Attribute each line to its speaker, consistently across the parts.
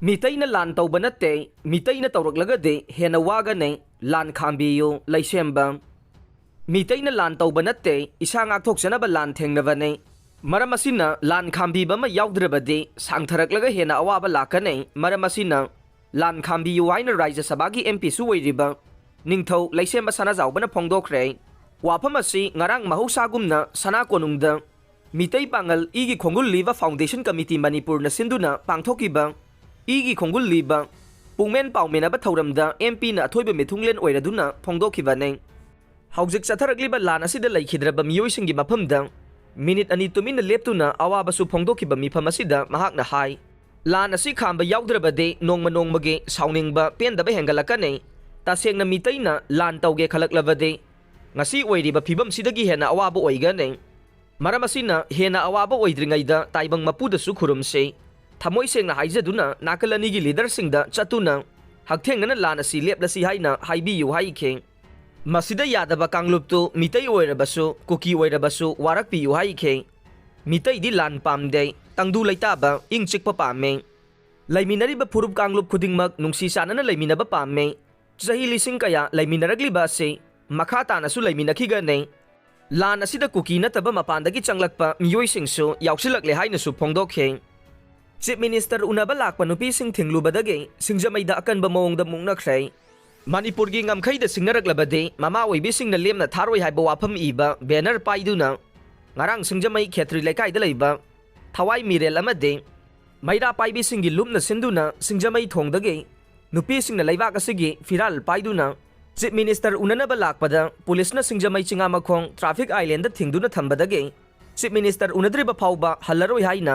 Speaker 1: मीतैना लान तौबा नत्ते मीतैना तौरक्लगदे हेना वागने लान खांबियो लैसेंबम मीतैना लान तौबा नत्ते इसा ngakthoksanaba लान थेंगनबने मरम असिना लान खांबीबा मा याउद्रबदे सांगथरक्लगा हेना अवाबा लाकने मरम असिना लान खांबियो हाइना राज्य सभागी एमपी सु ओइरिबा निंगथौ लैसेंबा सनाजाउबना फोंदोखरे वाफम असि ngarang mahusagumna sana konungda मीतै Pongal इगी खोंगुल लीबा फाउंडेशन कमिटी मणिपुर न सिंधुना पांगथोकिबा इगी खोंगुल लीबा पुंगमेन पाउमेनबा थौरमदा एमपी न अथोइबा मिथुंगलेन ओइरदुना फोंदोखिबाने हौजिक चथरक्लिबा लान असिदा लैखिद्रबा मियोइसिंगी मफमदा मिनिट अनि तुमिन लेप्तुना अवाबसु फोंदोखिबा मिफम असिदा महाकना हाई लान असि खांबा याउद्रबदे नोंगमा नोंगमगे साउनिंगबा पेंदबा हेंगलकने तासेंगना मीतैना लान तौगे खलक्लबदे ngasi oiriba phibam sidagi hena awaba oigane मरम असिना हेना अवाबा ओइद्रिङैदा ताइबंग मपुदसु खुरुमसे थमोइ सेंना हाइजदुना नाकलनीगी लीडरसिंगदा चतुना हकथेंगना लान असि लेपलसि हाइना हाइबियु हाइखे मसिदा यादबा कांगलुपतु मितै ओइरबसु कुकी ओइरबसु वारकपियु हाइखे मितैदि लान पामदे तंगदु लैताबा इंचिकपा पामे लैमिनरिबा फुरुप कांगलुप खुदिंगमक नुंगसि सानना लैमिनबा पामे चही लिसिंग कया लैमिनरगलिबा से मखा तानसु लैमिनखिगने लान असिदा कुकी नतबा मपानदगी चंगलकपा मियोइसिंगसु याउसिलकले हाइनसु फोंदोखे चीफ मिनिस्टर उनबा लाकपा नुपीसिंग थिंगलुबदगे सिंगजमैदा अकनबा मओंगदा मुंगनखरै मणिपुरगी ngमखैदा सिंगनरक्लबदे ममा ओइबिसिंगना लेमना थारोइ हाइबा वाफम इबा बैनर पाइदुना ngarang सिंगजमै खेत्री लेकाइदा लैबा थवाइ मिरेल अमदे मैरा पाइबिसिंगी लुमना सिंदुना सिंगजमै थोंदगे नुपीसिंगना लैबाक असिगी फिराल पाइदुना चीफ मिनिस्टर उननबा लाकपदा पुलिसना सिंगजमै चिंगा मखोंग ट्रैफिक आइलैंड थिंगदुना थंबदगे चीफ मिनिस्टर उनद्रिबा फाउबा हल्लरोइ हाइना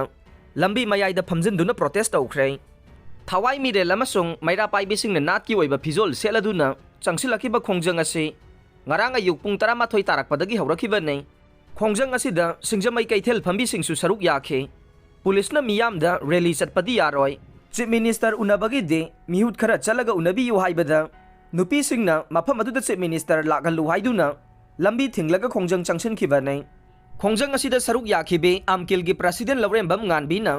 Speaker 1: लंबी मयाइदा फमजिनदुना प्रोटेस्ट तौखरै थवाइ मिरेल अमसुंग मैरा पाइबिसिंगना नाटकी ओइबा फिजोल सेलदुना चंगसिलखिबा खोंजंग असि ngarang ayuk pung 13 तारकपदगी हौरखिबने खोंजंग असिदा सिंगजमै कैथेल फंबिसिंगसु सरुक याखे पुलिसना मियामदा रैली चटपदी यारोय चीफ मिनिस्टर उनबगी दे मिहुत खरा चलगा उनबियु हाइबदा नुपीसिंगना मफम अदुदा चीफ मिनिस्टर लागलु हाइदुना लंबी थिंगलगा खोंजंग चंगसिनखिबने खोंजंग असिदा सरुक याखिबे आमकिलगी प्रेसिडेंट लौरेंबम nganbina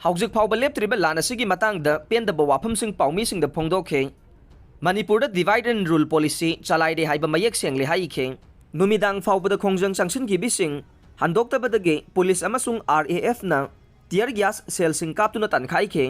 Speaker 1: हौजिक फाउबा लेप्त्रिबा लान असिगी मतंगदा पेंदबा वाफमसिंग पाउमिसिंगदा फोंदोखे मणिपुरदा डिवाइड एंड रूल पॉलिसी चलाइरे हाइबा मयेक सेंगले हाइखे नुमिदांग फाउबदा खोंजंग चंगसिनखिबिसिंग हंदोक्तबदगे पुलिस अमसुंग आरएएफ ना टियर गैस सेलसिंग कापतुना तनखाइखे